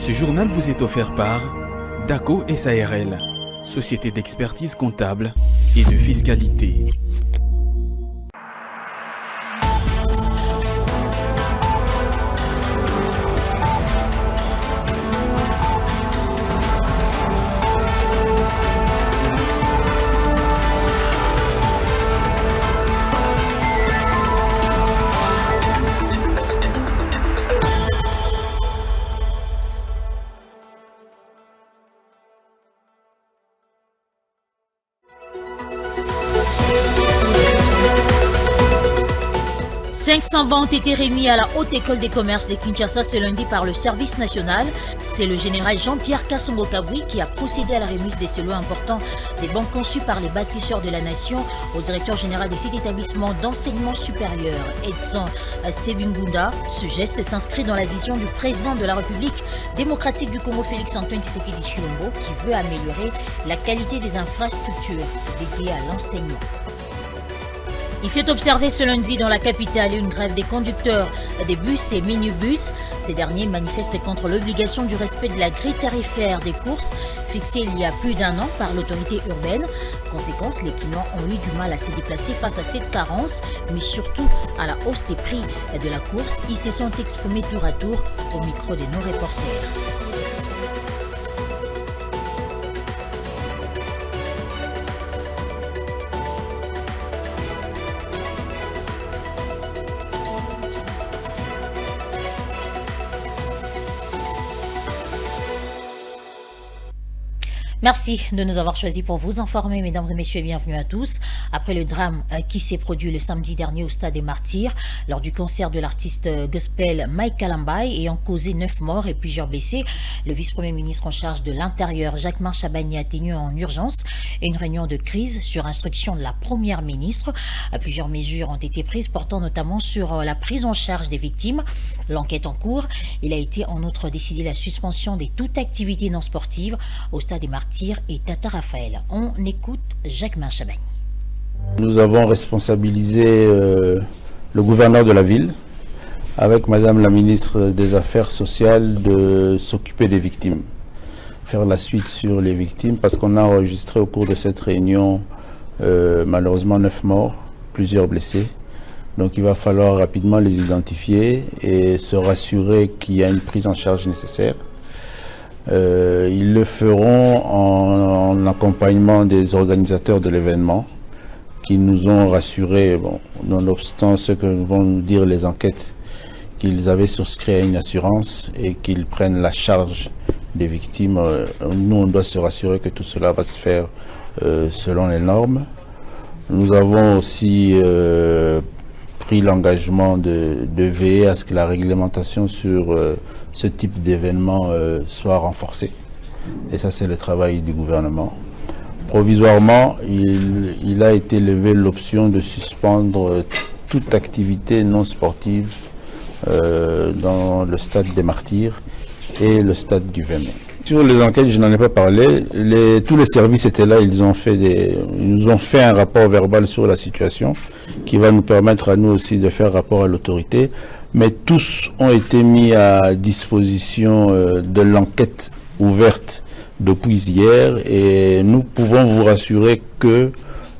Ce journal vous est offert par DACO SARL, société d'expertise comptable et de fiscalité. « 500 bancs ont été remis à la Haute École des commerces de Kinshasa ce lundi par le service national. C'est le général Jean-Pierre Kassongo Kabwi qui a procédé à la remise de ce lot important des bancs conçus par les bâtisseurs de la nation au directeur général de cet établissement d'enseignement supérieur, Edson Sebingunda. Ce geste s'inscrit dans la vision du président de la République démocratique du Congo, Félix-Antoine Tshisekedi Tshilombo, qui veut améliorer la qualité des infrastructures dédiées à l'enseignement. Il s'est observé ce lundi dans la capitale une grève des conducteurs des bus et minibus. Ces derniers manifestent contre l'obligation du respect de la grille tarifaire des courses fixée il y a plus d'un an par l'autorité urbaine. Conséquence, les clients ont eu du mal à se déplacer face à cette carence, mais surtout à la hausse des prix de la course. Ils se sont exprimés tour à tour au micro de nos reporters. Merci de nous avoir choisis pour vous informer, mesdames et messieurs, et bienvenue à tous. Après le drame qui s'est produit le samedi dernier au Stade des Martyrs, lors du concert de l'artiste gospel Mike Kalambay ayant causé 9 morts et plusieurs blessés, le vice-premier ministre en charge de l'Intérieur, Jacquemain Chabagny, a tenu en urgence une réunion de crise sur instruction de la première ministre. Plusieurs mesures ont été prises portant notamment sur la prise en charge des victimes. L'enquête en cours, il a été en outre décidé la suspension de toute activité non sportive au Stade des Martyrs et Tata Raphaël. On écoute Jacquemain Chabagny. Nous avons responsabilisé le gouverneur de la ville avec Madame la ministre des Affaires sociales de s'occuper des victimes, faire la suite sur les victimes parce qu'on a enregistré au cours de cette réunion malheureusement 9 morts, plusieurs blessés. Donc il va falloir rapidement les identifier et se rassurer qu'il y a une prise en charge nécessaire. Ils le feront en accompagnement des organisateurs de l'événement qui nous ont rassurés, bon, nonobstant ce que vont nous dire les enquêtes, qu'ils avaient souscrit à une assurance et qu'ils prennent la charge des victimes. Nous, on doit se rassurer que tout cela va se faire selon les normes. Nous avons aussi pris l'engagement de veiller à ce que la réglementation sur ce type d'événement soit renforcée. Et ça, c'est le travail du gouvernement. Provisoirement, il a été levé l'option de suspendre toute activité non sportive dans le stade des Martyrs et le stade du 20 mai. Sur les enquêtes, je n'en ai pas parlé. Tous les services étaient là, ils nous ont fait un rapport verbal sur la situation qui va nous permettre à nous aussi de faire rapport à l'autorité. Mais tous ont été mis à disposition de l'enquête ouverte depuis hier et nous pouvons vous rassurer que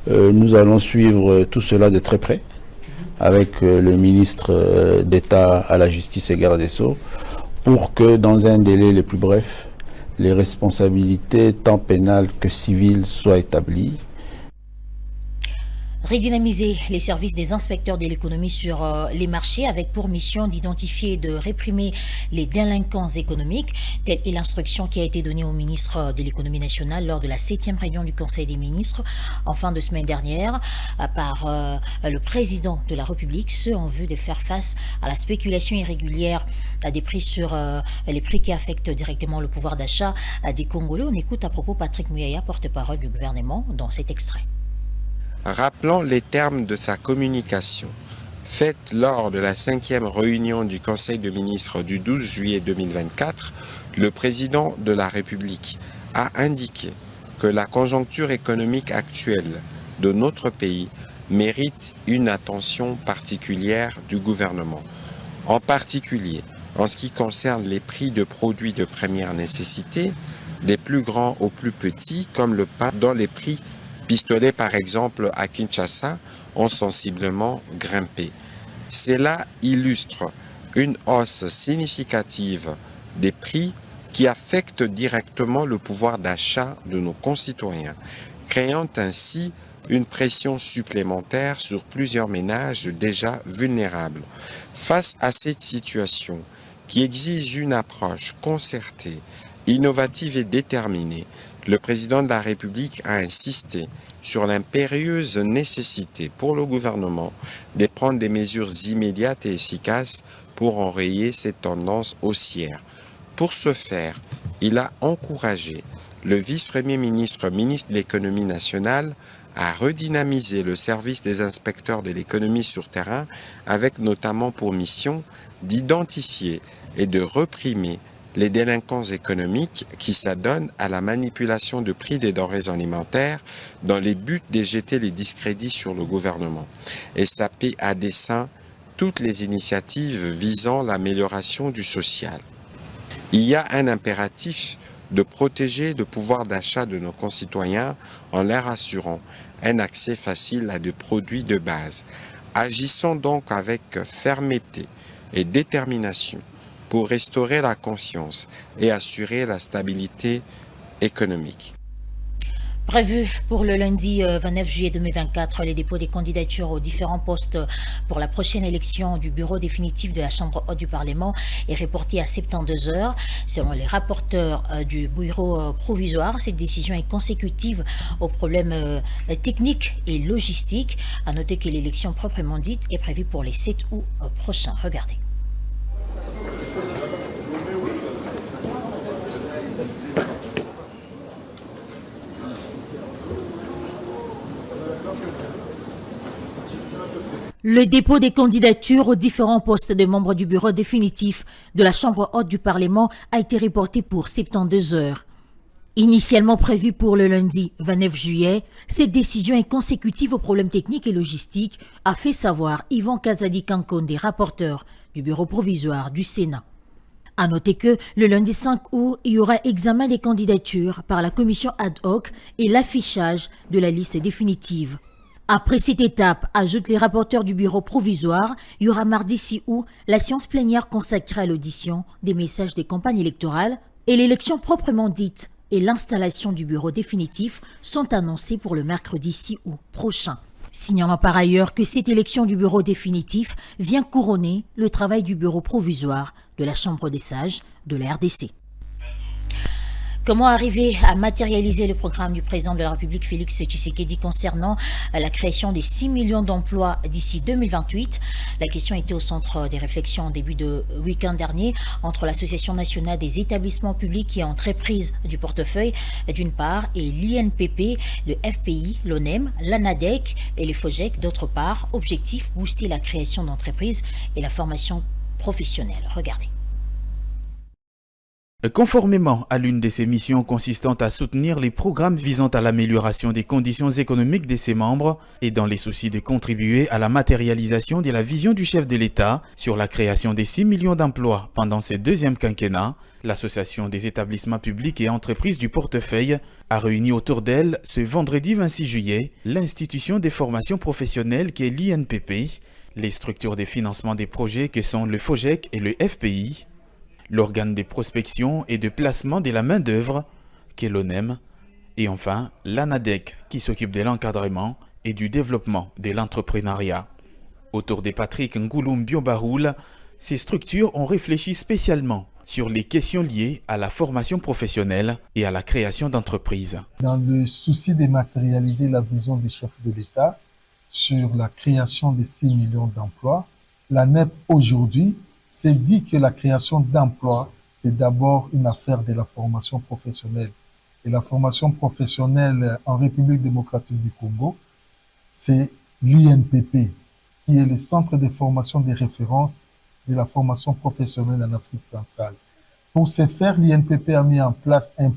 nous allons suivre tout cela de très près avec le ministre d'État à la Justice et Garde des Sceaux pour que dans un délai le plus bref, les responsabilités tant pénales que civiles soient établies. Redynamiser les services des inspecteurs de l'économie sur les marchés avec pour mission d'identifier et de réprimer les délinquants économiques. Telle est l'instruction qui a été donnée au ministre de l'économie nationale lors de la 7e réunion du Conseil des ministres en fin de semaine dernière par le président de la République, ce en vue de faire face à la spéculation irrégulière des prix sur les prix qui affectent directement le pouvoir d'achat des Congolais. On écoute à propos Patrick Muyaya, porte-parole du gouvernement, dans cet extrait. Rappelant les termes de sa communication, faite lors de la 5e réunion du Conseil des ministres du 12 juillet 2024, le président de la République a indiqué que la conjoncture économique actuelle de notre pays mérite une attention particulière du gouvernement. En particulier, En ce qui concerne les prix de produits de première nécessité, des plus grands aux plus petits, comme le pain, dont les prix pistolets par exemple à Kinshasa ont sensiblement grimpé. Cela illustre une hausse significative des prix qui affecte directement le pouvoir d'achat de nos concitoyens, créant ainsi une pression supplémentaire sur plusieurs ménages déjà vulnérables. Face à cette situation qui exige une approche concertée, innovative et déterminée, le président de la République a insisté sur l'impérieuse nécessité pour le gouvernement de prendre des mesures immédiates et efficaces pour enrayer cette tendance haussière. Pour ce faire, il a encouragé le vice-premier ministre, ministre de l'économie nationale, à redynamiser le service des inspecteurs de l'économie sur terrain, avec notamment pour mission d'identifier et de réprimer les délinquants économiques qui s'adonnent à la manipulation de prix des denrées alimentaires dans les buts de jeter les discrédits sur le gouvernement et saper à dessein toutes les initiatives visant l'amélioration du social. Il y a un impératif de protéger le pouvoir d'achat de nos concitoyens en leur assurant un accès facile à des produits de base. Agissons donc avec fermeté et détermination pour restaurer la confiance et assurer la stabilité économique. Prévu pour le lundi 29 juillet 2024, les dépôts des candidatures aux différents postes pour la prochaine élection du bureau définitif de la Chambre haute du Parlement est reporté à 72 heures. Selon les rapporteurs du bureau provisoire, cette décision est consécutive aux problèmes techniques et logistiques. À noter que l'élection proprement dite est prévue pour les 7 août prochains. Regardez. Le dépôt des candidatures aux différents postes de membres du bureau définitif de la Chambre haute du Parlement a été reporté pour 72 heures. Initialement prévu pour le lundi 29 juillet, cette décision est consécutive aux problèmes techniques et logistiques, a fait savoir Yvan Kazadi-Kankonde, rapporteur du bureau provisoire du Sénat. À noter que le lundi 5 août, il y aura examen des candidatures par la commission ad hoc et l'affichage de la liste définitive. Après cette étape, ajoutent les rapporteurs du bureau provisoire, il y aura mardi 6 août la séance plénière consacrée à l'audition des messages des campagnes électorales et l'élection proprement dite et l'installation du bureau définitif sont annoncés pour le mercredi 6 août prochain. Signalant par ailleurs que cette élection du bureau définitif vient couronner le travail du bureau provisoire de la Chambre des sages de la RDC. Comment arriver à matérialiser le programme du président de la République Félix Tshisekedi concernant la création des 6 millions d'emplois d'ici 2028? La question était au centre des réflexions en début de week-end dernier entre l'Association nationale des établissements publics et entreprises du portefeuille d'une part et l'INPP, le FPI, l'ONEM, l'ANADEC et les FOGEC d'autre part. Objectif, booster la création d'entreprises et la formation professionnelle. Regardez. Conformément à l'une de ses missions consistant à soutenir les programmes visant à l'amélioration des conditions économiques de ses membres et dans les soucis de contribuer à la matérialisation de la vision du chef de l'État sur la création des 6 millions d'emplois pendant ce deuxième quinquennat, l'Association des établissements publics et entreprises du portefeuille a réuni autour d'elle ce vendredi 26 juillet l'institution des formations professionnelles qui est l'INPP, les structures de financement des projets que sont le FOGEC et le FPI, l'organe de prospection et de placement de la main-d'œuvre, qu'est l'ONEM, et enfin l'ANADEC, qui s'occupe de l'encadrement et du développement de l'entrepreneuriat. Autour de Patrick Ngouloum Biobaroul, ces structures ont réfléchi spécialement sur les questions liées à la formation professionnelle et à la création d'entreprises. Dans le souci de matérialiser la vision du chef de l'État sur la création de 6 millions d'emplois, l'ANEP aujourd'hui s'est dit que la création d'emplois, c'est d'abord une affaire de la formation professionnelle. Et la formation professionnelle en République démocratique du Congo, c'est l'INPP, qui est le centre de formation de référence de la formation professionnelle en Afrique centrale. Pour ce faire, l'INPP a mis en place un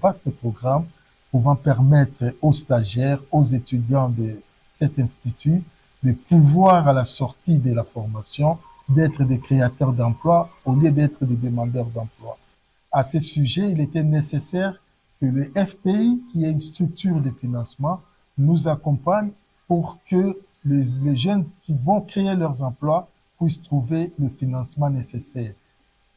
vaste programme, pouvant permettre aux stagiaires, aux étudiants de cet institut, de pouvoir, à la sortie de la formation, d'être des créateurs d'emplois au lieu d'être des demandeurs d'emploi. À ce sujet, il était nécessaire que le FPI, qui est une structure de financement, nous accompagne pour que les jeunes qui vont créer leurs emplois puissent trouver le financement nécessaire.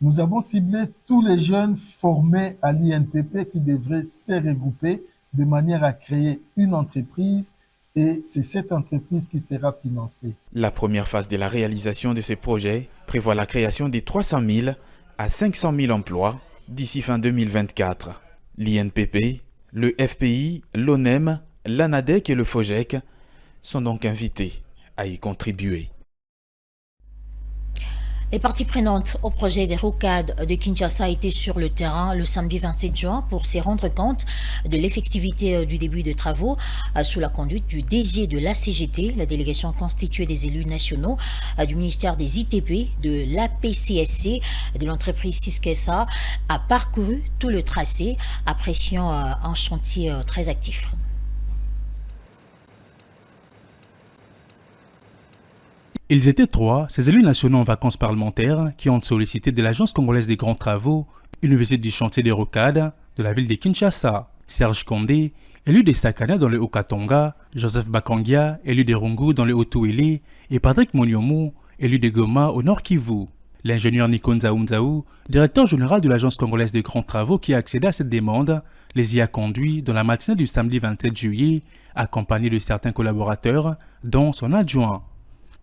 Nous avons ciblé tous les jeunes formés à l'INPP qui devraient se regrouper de manière à créer une entreprise et c'est cette entreprise qui sera financée. La première phase de la réalisation de ce projet prévoit la création de 300 000 à 500 000 emplois d'ici fin 2024. L'INPP, le FPI, l'ONEM, l'ANADEC et le FOGEC sont donc invités à y contribuer. Les parties prenantes au projet des rocades de Kinshasa étaient sur le terrain le samedi 27 juin pour se rendre compte de l'effectivité du début des travaux sous la conduite du DG de la CGT, la délégation constituée des élus nationaux du ministère des ITP, de l'APCSC, de l'entreprise Siskessa, a parcouru tout le tracé, appréciant un chantier très actif. Ils étaient trois, ces élus nationaux en vacances parlementaires, qui ont sollicité de l'Agence congolaise des grands travaux une visite du chantier des rocades de la ville de Kinshasa. Serge Condé, élu des Sakana dans le Haut-Katonga, Joseph Bakangia, élu des Rungu dans le Haut-Touélé, et Patrick Monyomu, élu de Goma au Nord Kivu. L'ingénieur Nico Nzaounzaou, directeur général de l'Agence congolaise des grands travaux qui a accédé à cette demande, les y a conduits dans la matinée du samedi 27 juillet, accompagné de certains collaborateurs, dont son adjoint.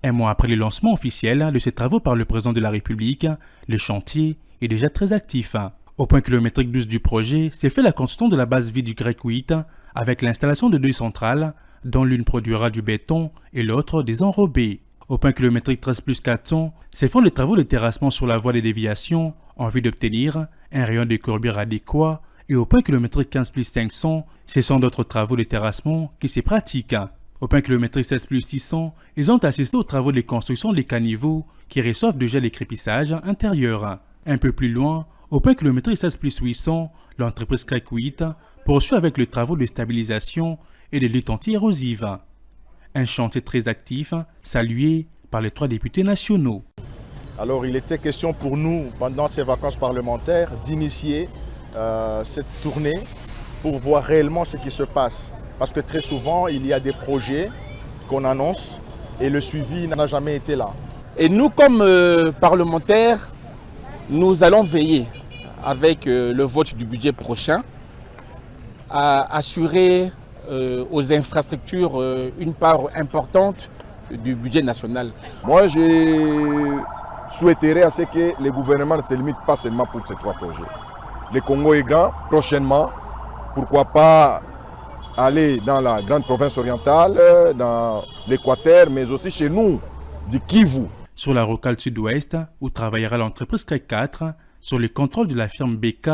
Un mois après le lancement officiel de ces travaux par le président de la République, le chantier est déjà très actif. Au point kilométrique 12 du projet, s'est fait la construction de la base vide du Grec 8 avec l'installation de deux centrales, dont l'une produira du béton et l'autre des enrobés. Au point kilométrique 13 plus 400, se font les travaux de terrassement sur la voie de déviation en vue d'obtenir un rayon de courbure adéquat et au point kilométrique 15 plus 500, ce sont d'autres travaux de terrassement qui se pratiquent. Au point kilométrique 16 plus 600, ils ont assisté aux travaux de construction des caniveaux qui reçoivent déjà les crépissages intérieurs. Un peu plus loin, au point kilométrique 16 plus 800, l'entreprise CREC 8 poursuit avec les travaux de stabilisation et de lutte anti-érosive. Un chantier très actif, salué par les trois députés nationaux. Alors il était question pour nous, pendant ces vacances parlementaires, d'initier cette tournée pour voir réellement ce qui se passe. Parce que très souvent, il y a des projets qu'on annonce et le suivi n'a jamais été là. Et nous, comme parlementaires, nous allons veiller, avec le vote du budget prochain, à assurer aux infrastructures une part importante du budget national. Moi, je souhaiterais à ce que le gouvernement ne se limite pas seulement pour ces trois projets. Le Congo est grand, prochainement, pourquoi pas aller dans la grande province orientale, dans l'Équateur, mais aussi chez nous, du Kivu. Sur la rocade sud-ouest, où travaillera l'entreprise CREC 4, sur le contrôle de la firme BK,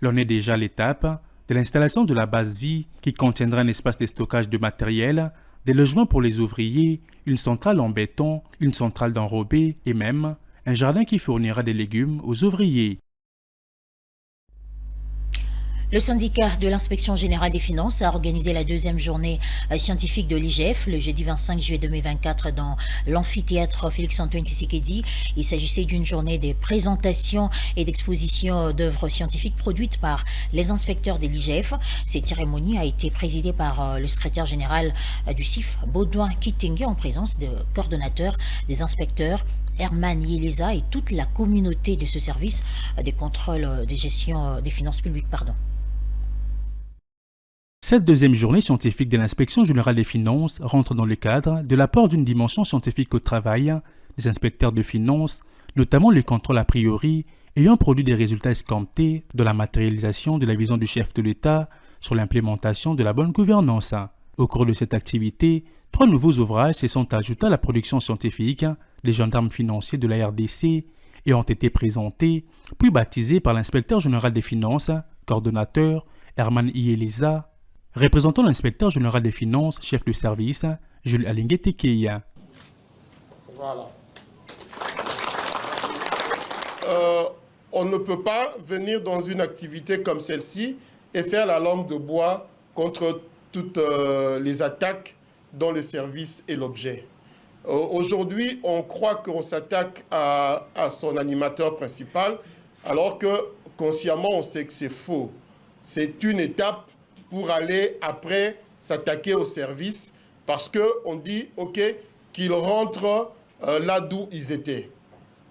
l'on est déjà à l'étape de l'installation de la base vie qui contiendra un espace de stockage de matériel, des logements pour les ouvriers, une centrale en béton, une centrale d'enrobés et même un jardin qui fournira des légumes aux ouvriers. Le syndicat de l'inspection générale des finances a organisé la deuxième journée scientifique de l'IGF le jeudi 25 juillet 2024 dans l'amphithéâtre Félix-Antoine Tshisekedi. Il s'agissait d'une journée de présentation et d'exposition d'œuvres scientifiques produites par les inspecteurs de l'IGF. Cette cérémonie a été présidée par le secrétaire général du CIF, Baudouin Kitenge, en présence de coordonnateurs, des inspecteurs, Herman Yeleza et toute la communauté de ce service de contrôle de gestion des finances publiques. Cette deuxième journée scientifique de l'inspection générale des finances rentre dans le cadre de l'apport d'une dimension scientifique au travail des inspecteurs de finances, notamment le contrôle a priori ayant produit des résultats escomptés de la matérialisation de la vision du chef de l'État sur l'implémentation de la bonne gouvernance. Au cours de cette activité, 3 nouveaux ouvrages se sont ajoutés à la production scientifique des gendarmes financiers de la RDC et ont été présentés, puis baptisés par l'inspecteur général des finances, coordonnateur Herman Yeleza, représentant l'inspecteur général des finances, chef de service, Jules Alingue Tekeya. Voilà. On ne peut pas venir dans une activité comme celle-ci et faire la langue de bois contre toutes les attaques dont le service est l'objet. Aujourd'hui, on croit qu'on s'attaque à son animateur principal, alors que consciemment, on sait que c'est faux. C'est une étape pour aller après s'attaquer au service, parce qu'on dit, OK, qu'ils rentrent là d'où ils étaient.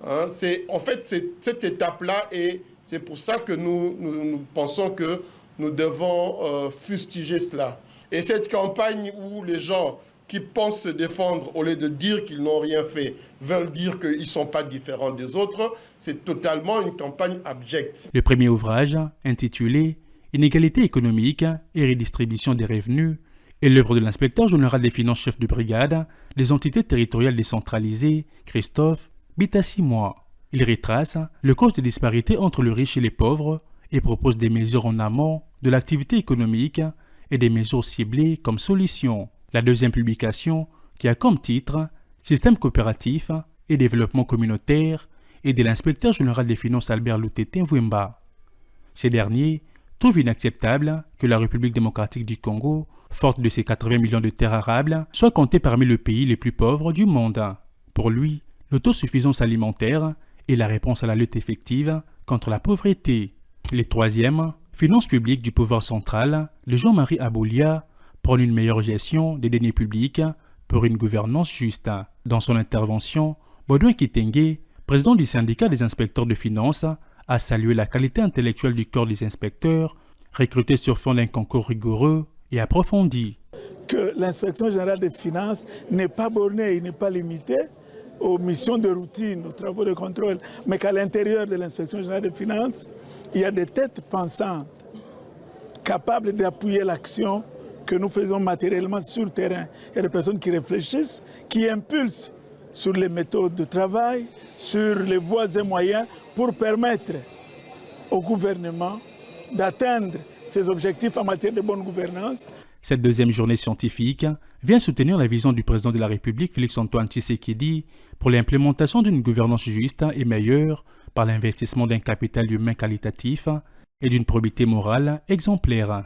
Hein, en fait, c'est cette étape-là, et c'est pour ça que nous pensons que nous devons fustiger cela. Et cette campagne où les gens qui pensent se défendre, au lieu de dire qu'ils n'ont rien fait, veulent dire qu'ils ne sont pas différents des autres, c'est totalement une campagne abjecte. Le premier ouvrage, intitulé « Inégalité économique et redistribution des revenus », est l'œuvre de l'inspecteur général des finances chef de brigade des entités territoriales décentralisées, Christophe Bitassi-Moi. Il retrace le cause des disparités entre le riche et les pauvres et propose des mesures en amont de l'activité économique et des mesures ciblées comme solution. La deuxième publication, qui a comme titre « Système coopératif et développement communautaire » est de l'inspecteur général des finances Albert Loutete Mvwemba. Ces derniers trouvent inacceptable que la République démocratique du Congo, forte de ses 80 millions de terres arables, soit comptée parmi les pays les plus pauvres du monde. Pour lui, l'autosuffisance alimentaire est la réponse à la lutte effective contre la pauvreté. Les troisièmes, finances publiques du pouvoir central, de Jean-Marie Aboulia, prône une meilleure gestion des deniers publics pour une gouvernance juste. Dans son intervention, Baudouin Kitenge, président du syndicat des inspecteurs de finances, a salué la qualité intellectuelle du corps des inspecteurs, recruté sur fond d'un concours rigoureux et approfondi. Que l'inspection générale des finances n'est pas bornée, il n'est pas limité aux missions de routine, aux travaux de contrôle, mais qu'à l'intérieur de l'inspection générale des finances, il y a des têtes pensantes capables d'appuyer l'action que nous faisons matériellement sur le terrain. Il y a des personnes qui réfléchissent, qui impulsent sur les méthodes de travail, sur les voies et moyens pour permettre au gouvernement d'atteindre ses objectifs en matière de bonne gouvernance. Cette deuxième journée scientifique vient soutenir la vision du président de la République, Félix-Antoine Tshisekedi, pour l'implémentation d'une gouvernance juste et meilleure par l'investissement d'un capital humain qualitatif et d'une probité morale exemplaire.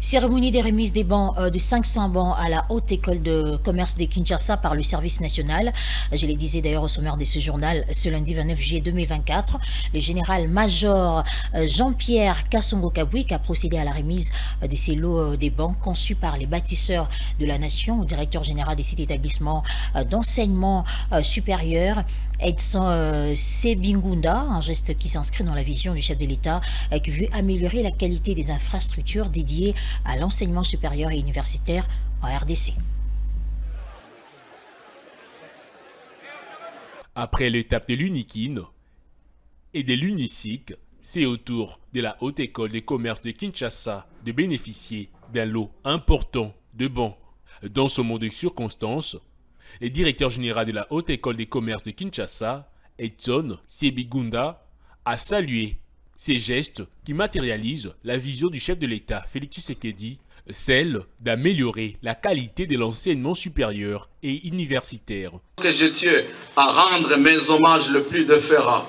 Cérémonie des remises des bans de 500 bans à la Haute École de Commerce de Kinshasa par le service national. Je le disais d'ailleurs au sommaire de ce journal, ce lundi 29 juillet 2024, le général-major Jean-Pierre Kassongo-Kabouik a procédé à la remise de ces lots des bans conçus par les bâtisseurs de la nation au directeur général de cet établissement d'enseignement supérieur, Edson Sebingunda, un geste qui s'inscrit dans la vision du chef de l'État qui veut améliorer la qualité des infrastructures dédiées à l'enseignement supérieur et universitaire en RDC. Après l'étape de l'UNIKIN et de l'UNISIC, c'est au tour de la Haute École des commerces de Kinshasa de bénéficier d'un lot important de bans. Dans ce mode de circonstances, le directeur général de la Haute École des commerces de Kinshasa, Edson Sebingunda, a salué ces gestes qui matérialisent la vision du chef de l'État, Félix Tshisekedi, celle d'améliorer la qualité de l'enseignement supérieur et universitaire. Que je tiens à rendre mes hommages le plus déférents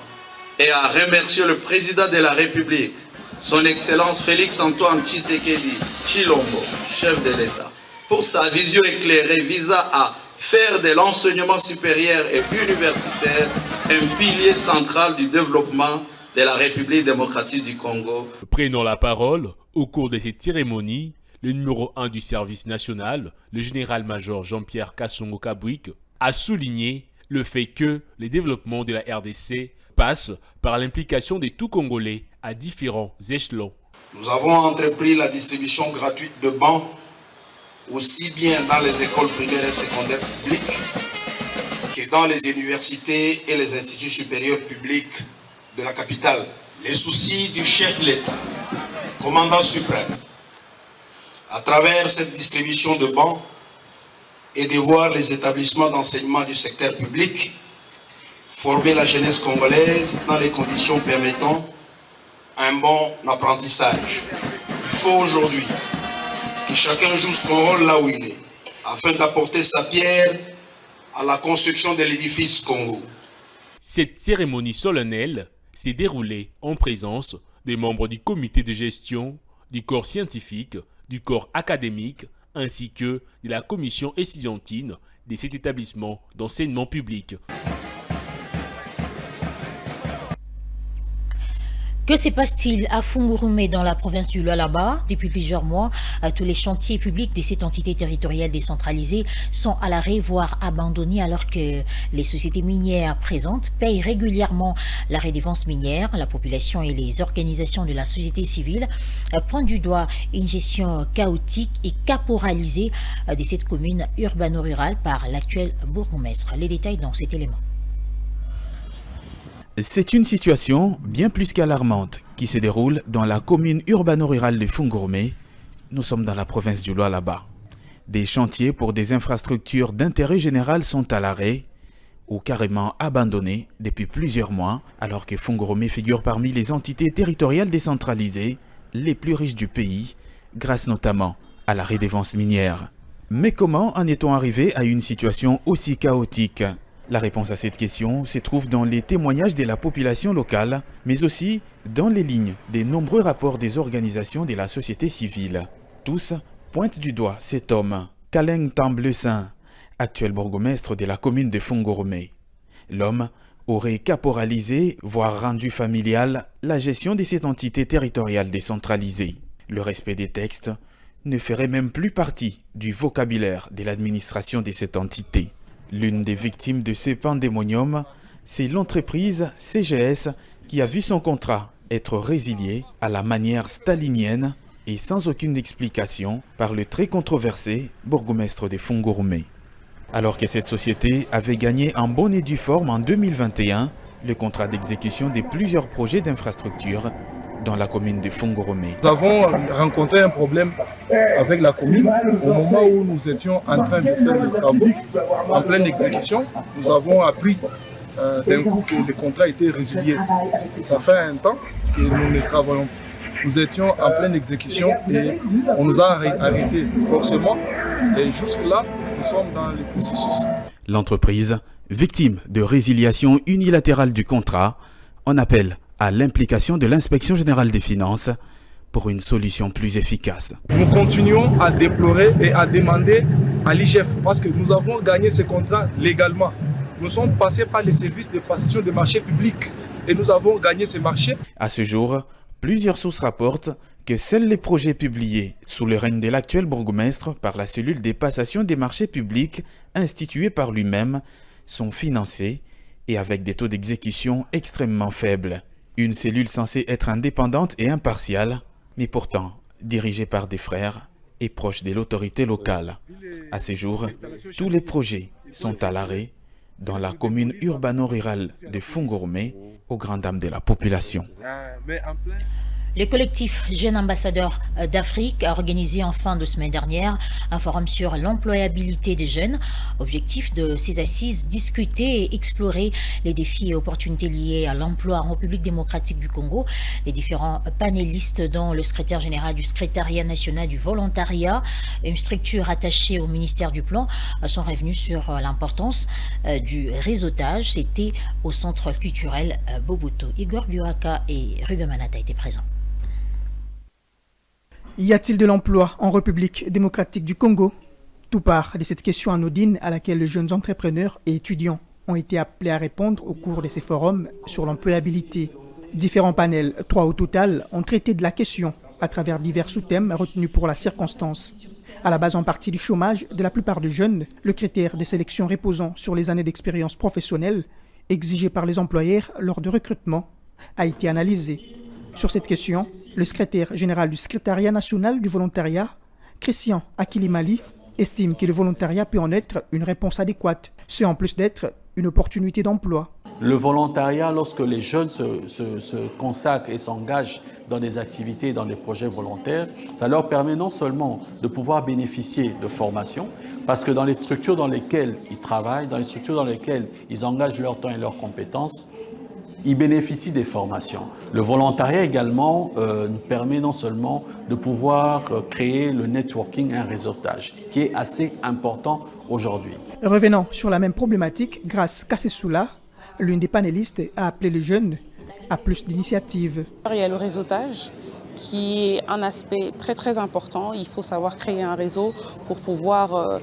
et à remercier le président de la République, son Excellence Félix-Antoine Tshisekedi Tshilombo, chef de l'État, pour sa vision éclairée visant à faire de l'enseignement supérieur et universitaire un pilier central du développement de la République démocratique du Congo. Prenant la parole au cours de cette cérémonie, le numéro 1 du service national, le général-major Jean-Pierre Kassongo-Kabouik, a souligné le fait que le développement de la RDC passe par l'implication de tout Congolais à différents échelons. Nous avons entrepris la distribution gratuite de bancs, aussi bien dans les écoles primaires et secondaires publiques que dans les universités et les instituts supérieurs publics de la capitale. Les soucis du chef de l'État, commandant suprême, à travers cette distribution de bancs, et de voir les établissements d'enseignement du secteur public former la jeunesse congolaise dans les conditions permettant un bon apprentissage. Il faut aujourd'hui que chacun joue son rôle là où il est, afin d'apporter sa pierre à la construction de l'édifice Congo. Cette cérémonie solennelle s'est déroulée en présence des membres du comité de gestion, du corps scientifique, du corps académique, ainsi que de la commission estudiantine de cet établissement d'enseignement public. Que se passe-t-il à Fungurume dans la province du Lualaba? Depuis plusieurs mois, tous les chantiers publics de cette entité territoriale décentralisée sont à l'arrêt, voire abandonnés, alors que les sociétés minières présentes payent régulièrement la redevance minière. La population et les organisations de la société civile pointent du doigt une gestion chaotique et caporalisée de cette commune urbano-rurale par l'actuel bourgmestre. Les détails dans cet élément. C'est une situation bien plus qu'alarmante qui se déroule dans la commune urbano-rurale de Fungurume. Nous sommes dans la province du Lualaba. Des chantiers pour des infrastructures d'intérêt général sont à l'arrêt ou carrément abandonnés depuis plusieurs mois, alors que Fungurume figure parmi les entités territoriales décentralisées les plus riches du pays, grâce notamment à la redevance minière. Mais comment en est-on arrivé à une situation aussi chaotique ? La réponse à cette question se trouve dans les témoignages de la population locale, mais aussi dans les lignes des nombreux rapports des organisations de la société civile. Tous pointent du doigt cet homme, Kaleng Tamblesin, actuel bourgmestre de la commune de Fungurume. L'homme aurait caporalisé, voire rendu familial, la gestion de cette entité territoriale décentralisée. Le respect des textes ne ferait même plus partie du vocabulaire de l'administration de cette entité. L'une des victimes de ce pandémonium, c'est l'entreprise CGS qui a vu son contrat être résilié à la manière stalinienne et sans aucune explication par le très controversé bourgmestre de Fungurume. Alors que cette société avait gagné en bonne et due forme en 2021 le contrat d'exécution de plusieurs projets d'infrastructure dans la commune de Fungurume. Nous avons rencontré un problème avec la commune au moment où nous étions en train de faire les travaux en pleine exécution. Nous avons appris d'un coup que le contrat était résilié. Ça fait un temps que nous ne travaillons pas. Nous étions en pleine exécution et on nous a arrêtés forcément. Et jusque-là, nous sommes dans le processus. L'entreprise, victime de résiliation unilatérale du contrat, en appelle à l'implication de l'Inspection générale des finances pour une solution plus efficace. Nous continuons à déplorer et à demander à l'IGF parce que nous avons gagné ces contrats légalement. Nous sommes passés par les services de passation des marchés publics et nous avons gagné ces marchés. À ce jour, plusieurs sources rapportent que seuls les projets publiés sous le règne de l'actuel bourgmestre par la cellule des passations des marchés publics instituée par lui-même sont financés et avec des taux d'exécution extrêmement faibles. Une cellule censée être indépendante et impartiale, mais pourtant dirigée par des frères et proche de l'autorité locale. À ce jour, tous les projets sont à l'arrêt dans la commune urbano-rurale de Fungurume, aux grandes dames de la population. Le collectif Jeunes Ambassadeurs d'Afrique a organisé en fin de semaine dernière un forum sur l'employabilité des jeunes. Objectif de ces assises, discuter et explorer les défis et opportunités liés à l'emploi en République démocratique du Congo. Les différents panélistes, dont le secrétaire général du secrétariat national du volontariat, une structure attachée au ministère du Plan, sont revenus sur l'importance du réseautage. C'était au centre culturel Boboto. Igor Buaka et Ruben Manata étaient présents. Y a-t-il de l'emploi en République démocratique du Congo? Tout part de cette question anodine à laquelle les jeunes entrepreneurs et étudiants ont été appelés à répondre au cours de ces forums sur l'employabilité. Différents panels, 3 au total, ont traité de la question à travers divers sous-thèmes retenus pour la circonstance. À la base en partie du chômage de la plupart des jeunes, le critère de sélection reposant sur les années d'expérience professionnelle exigées par les employeurs lors de recrutement a été analysé. Sur cette question, le secrétaire général du secrétariat national du volontariat, Christian Akilimali, estime que le volontariat peut en être une réponse adéquate, ce en plus d'être une opportunité d'emploi. Le volontariat, lorsque les jeunes se consacrent et s'engagent dans des activités, dans des projets volontaires, ça leur permet non seulement de pouvoir bénéficier de formation, parce que dans les structures dans lesquelles ils travaillent, dans les structures dans lesquelles ils engagent leur temps et leurs compétences, ils bénéficient des formations. Le volontariat également nous permet non seulement de pouvoir créer le networking et un réseautage, qui est assez important aujourd'hui. Revenant sur la même problématique, Grace Kasessoula, l'une des panélistes, a appelé les jeunes à plus d'initiatives. Il y a le réseautage qui est un aspect très très important. Il faut savoir créer un réseau pour pouvoir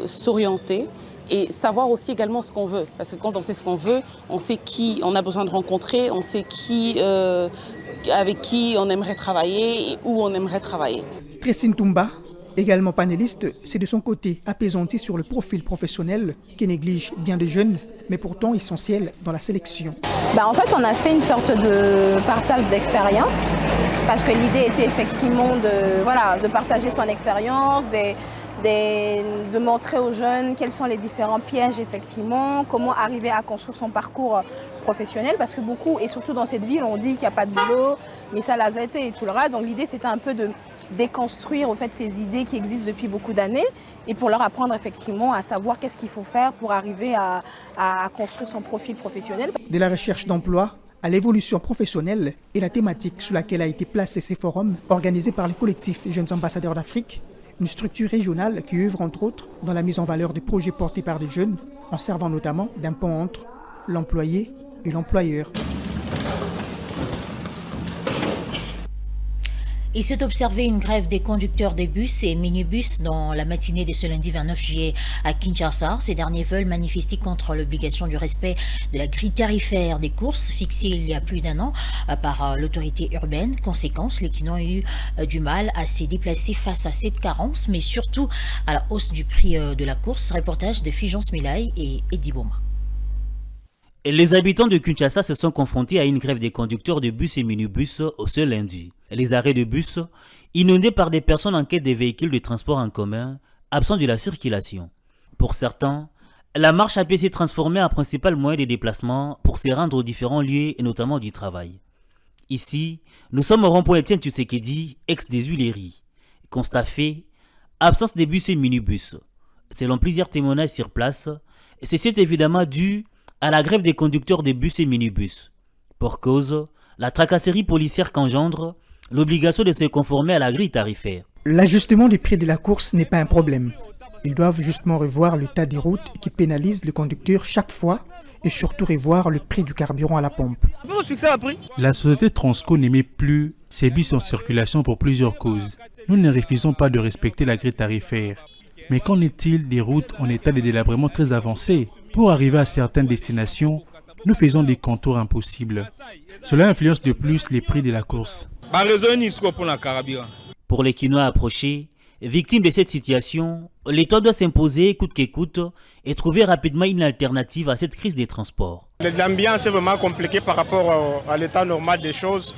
s'orienter et savoir aussi également ce qu'on veut. Parce que quand on sait ce qu'on veut, on sait qui on a besoin de rencontrer, on sait avec qui on aimerait travailler et où on aimerait travailler. Christine Toumba, également panéliste, c'est de son côté apaisantie sur le profil professionnel qui néglige bien des jeunes, mais pourtant essentiel dans la sélection. En fait, on a fait une sorte de partage d'expérience parce que l'idée était effectivement de partager son expérience, de montrer aux jeunes quels sont les différents pièges effectivement, comment arriver à construire son parcours professionnel parce que beaucoup, et surtout dans cette ville, on dit qu'il n'y a pas de boulot, mais ça l'a été et tout le reste. Donc l'idée c'était un peu de déconstruire au fait ces idées qui existent depuis beaucoup d'années et pour leur apprendre effectivement à savoir qu'est-ce qu'il faut faire pour arriver à construire son profil professionnel. De la recherche d'emploi à l'évolution professionnelle et la thématique sous laquelle a été placé ces forums organisés par les collectifs Jeunes Ambassadeurs d'Afrique, une structure régionale qui œuvre entre autres dans la mise en valeur des projets portés par des jeunes en servant notamment d'un pont entre l'employé et l'employeur. Il s'est observé une grève des conducteurs des bus et minibus dans la matinée de ce lundi 29 juillet à Kinshasa. Ces derniers veulent manifester contre l'obligation du respect de la grille tarifaire des courses fixée il y a plus d'un an par l'autorité urbaine. Conséquence, les clients ont eu du mal à se déplacer face à cette carence, mais surtout à la hausse du prix de la course. Reportage de Fulgence Milaï et Eddie Boma. Les habitants de Kinshasa se sont confrontés à une grève des conducteurs de bus et minibus ce lundi. Les arrêts de bus, inondés par des personnes en quête des véhicules de transport en commun, absents de la circulation. Pour certains, la marche à pied s'est transformée en principal moyen de déplacement pour se rendre aux différents lieux et notamment du travail. Ici, nous sommes au rond-point Étienne Tshisekedi, ex des Huileries. Constat fait, absence des bus et minibus. Selon plusieurs témoignages sur place, c'est évidemment dû à la grève des conducteurs de bus et minibus. Pour cause, la tracasserie policière qu'engendre l'obligation de se conformer à la grille tarifaire. L'ajustement des prix de la course n'est pas un problème. Ils doivent justement revoir l'état des routes qui pénalise les conducteurs chaque fois et surtout revoir le prix du carburant à la pompe. La société Transco n'émet plus ses bus en circulation pour plusieurs causes. Nous ne refusons pas de respecter la grille tarifaire. Mais qu'en est-il des routes en état de délabrement très avancé? Pour arriver à certaines destinations, nous faisons des contours impossibles. Cela influence de plus les prix de la course. Pour les Kinois approchés, victimes de cette situation, l'État doit s'imposer coûte que coûte et trouver rapidement une alternative à cette crise des transports. L'ambiance est vraiment compliquée par rapport à l'état normal des choses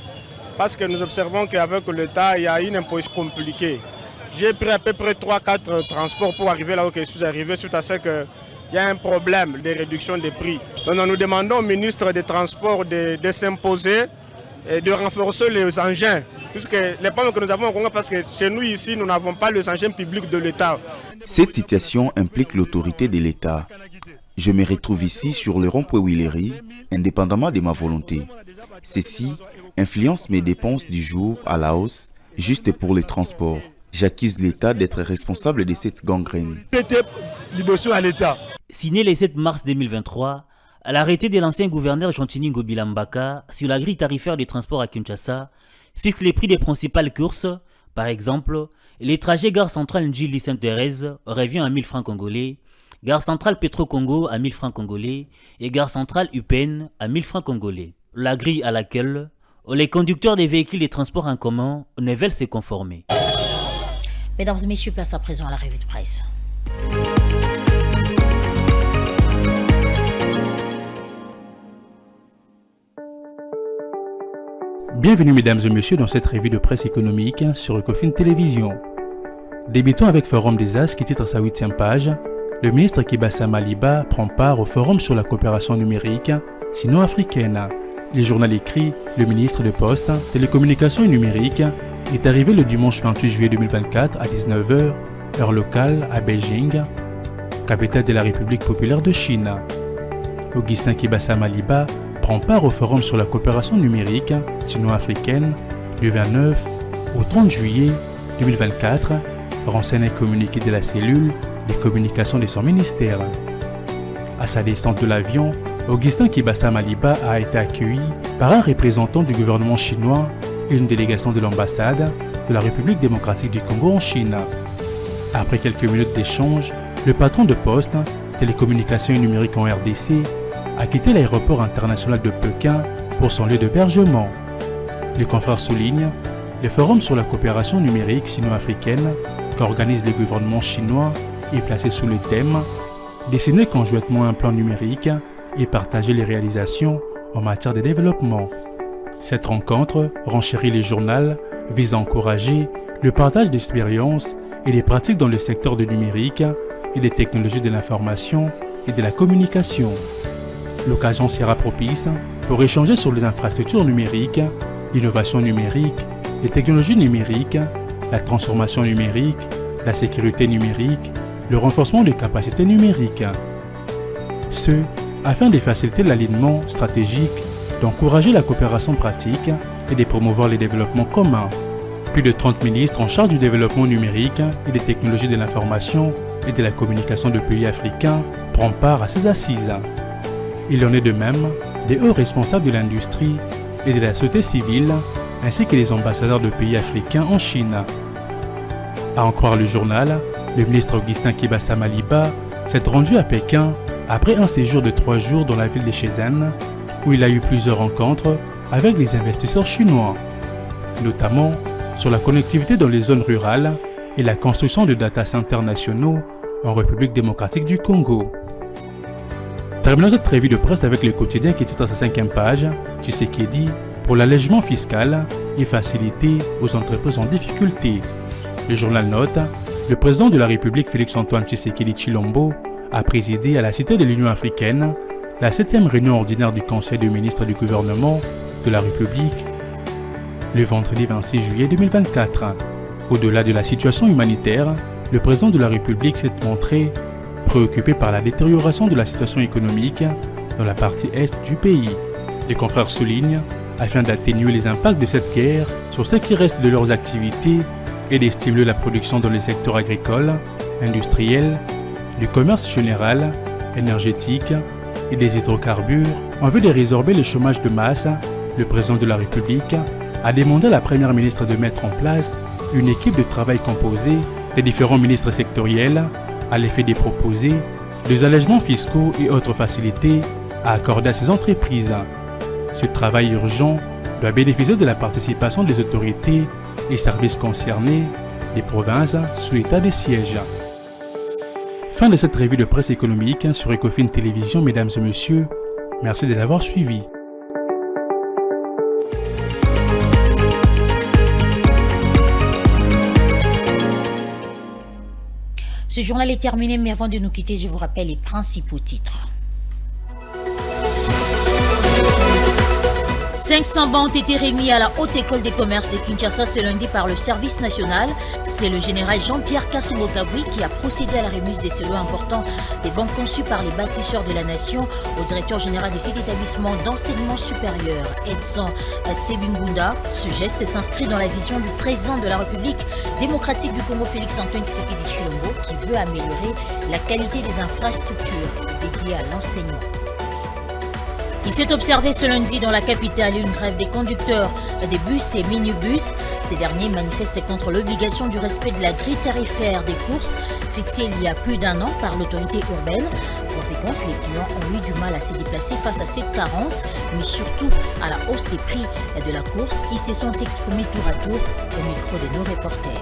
parce que nous observons qu'avec l'État, il y a une imposition compliquée. J'ai pris à peu près 3-4 transports pour arriver là où je suis arrivé suite à ce que il y a un problème de réduction des prix. Donc nous demandons au ministre des Transports de s'imposer et de renforcer les engins. Puisque les problèmes que nous avons au Congo, parce que chez nous ici, nous n'avons pas les engins publics de l'État. Cette situation implique l'autorité de l'État. Je me retrouve ici sur le rond-point Huileries, indépendamment de ma volonté. Ceci influence mes dépenses du jour à la hausse, juste pour les transports. J'accuse l'État d'être responsable de cette gangrène. Signé le 7 mars 2023, l'arrêté de l'ancien gouverneur Jean-Tini Ngobilambaka sur la grille tarifaire des transports à Kinshasa fixe les prix des principales courses. Par exemple, les trajets gare centrale Ndjili-Sainte-Thérèse revient à 1000 francs congolais, gare centrale Petro-Congo à 1000 francs congolais et gare centrale UPN à 1000 francs congolais. La grille à laquelle les conducteurs des véhicules de transport en commun ne veulent se conformer. Mesdames et messieurs, place à présent à la revue de presse. Bienvenue mesdames et messieurs dans cette revue de presse économique sur Ecofin Télévision. Débutons avec Forum des As qui titre sa 8e page. Le ministre Kibasa Maliba prend part au forum sur la coopération numérique sino-africaine. Le journal écrit « Le ministre de Poste, Télécommunications et Numérique est arrivé le dimanche 28 juillet 2024 à 19h, heure locale à Beijing, capitale de la République populaire de Chine. Augustin Kibasa Maliba prend part au forum sur la coopération numérique sino-africaine du 29 au 30 juillet 2024, renseigne un communiqué de la cellule des communications de son ministère. À sa descente de l'avion, Augustin Kibasa Maliba a été accueilli par un représentant du gouvernement chinois et une délégation de l'ambassade de la République démocratique du Congo en Chine. Après quelques minutes d'échange, le patron de poste, télécommunications et numérique en RDC, a quitté l'aéroport international de Pékin pour son lieu d'hébergement. Les confrères soulignent le forum sur la coopération numérique sino-africaine qu'organise le gouvernement chinois est placé sous le thème « Dessiner conjointement un plan numérique et partager les réalisations en matière de développement ». Cette rencontre, renchérit le journal, vise à encourager le partage d'expériences et des pratiques dans le secteur du numérique et des technologies de l'information et de la communication. L'occasion sera propice pour échanger sur les infrastructures numériques, l'innovation numérique, les technologies numériques, la transformation numérique, la sécurité numérique, le renforcement des capacités numériques. Ce, afin de faciliter l'alignement stratégique, d'encourager la coopération pratique et de promouvoir les développements communs. Plus de 30 ministres en charge du développement numérique et des technologies de l'information et de la communication de pays africains prennent part à ces assises. Il en est de même des hauts responsables de l'industrie et de la société civile, ainsi que les ambassadeurs de pays africains en Chine. À en croire le journal, le ministre Augustin Kibasa Maliba s'est rendu à Pékin après un séjour de 3 jours dans la ville de Shenzhen, où il a eu plusieurs rencontres avec les investisseurs chinois, notamment sur la connectivité dans les zones rurales et la construction de data centers nationaux en République démocratique du Congo. Terminons cette revue de presse avec le quotidien qui titre à sa 5e page « Tshisekedi pour l'allègement fiscal et facilité aux entreprises en difficulté ». Le journal note, le président de la République Félix-Antoine Tshisekedi Tshilombo a présidé à la Cité de l'Union africaine la 7e réunion ordinaire du Conseil des ministres du gouvernement de la République le vendredi 26 juillet 2024. Au-delà de la situation humanitaire, le président de la République s'est montré préoccupé par la détérioration de la situation économique dans la partie est du pays. Les confrères soulignent, afin d'atténuer les impacts de cette guerre sur ce qui reste de leurs activités et de stimuler la production dans les secteurs agricoles, industriels, du commerce général, énergétique et des hydrocarbures, en vue de résorber le chômage de masse, le président de la République a demandé à la première ministre de mettre en place une équipe de travail composée des différents ministres sectoriels à l'effet de proposer des allègements fiscaux et autres facilités à accorder à ces entreprises. Ce travail urgent doit bénéficier de la participation des autorités et services concernés des provinces sous état de siège. Fin de cette revue de presse économique sur Ecofin Télévision, mesdames et messieurs. Merci de l'avoir suivi. Ce journal est terminé, mais avant de nous quitter, je vous rappelle les principaux titres. 500 bancs ont été remis à la Haute École des commerces de Kinshasa ce lundi par le service national. C'est le général Jean-Pierre Kasongo Kabwi qui a procédé à la remise des lots importants des bancs conçus par les bâtisseurs de la nation au directeur général de cet établissement d'enseignement supérieur, Edson Sebingunda. Ce geste s'inscrit dans la vision du président de la République démocratique du Congo, Félix-Antoine Tshisekedi Tshilombo, qui veut améliorer la qualité des infrastructures dédiées à l'enseignement. Il s'est observé ce lundi dans la capitale une grève des conducteurs des bus et minibus. Ces derniers manifestent contre l'obligation du respect de la grille tarifaire des courses fixée il y a plus d'1 an par l'autorité urbaine. Conséquence, les clients ont eu du mal à se déplacer face à cette carence, mais surtout à la hausse des prix de la course. Ils se sont exprimés tour à tour au micro de nos reporters.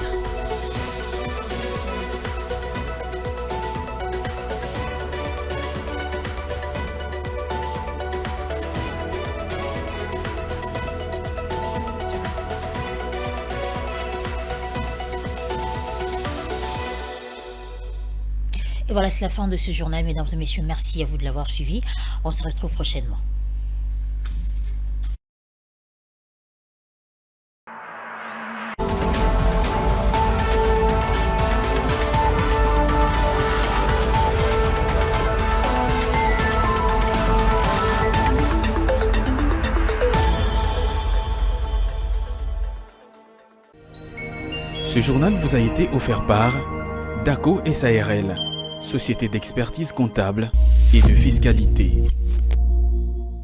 Et voilà, c'est la fin de ce journal, mesdames et messieurs. Merci à vous de l'avoir suivi. On se retrouve prochainement. Ce journal vous a été offert par DACO SARL, société d'expertise comptable et de fiscalité.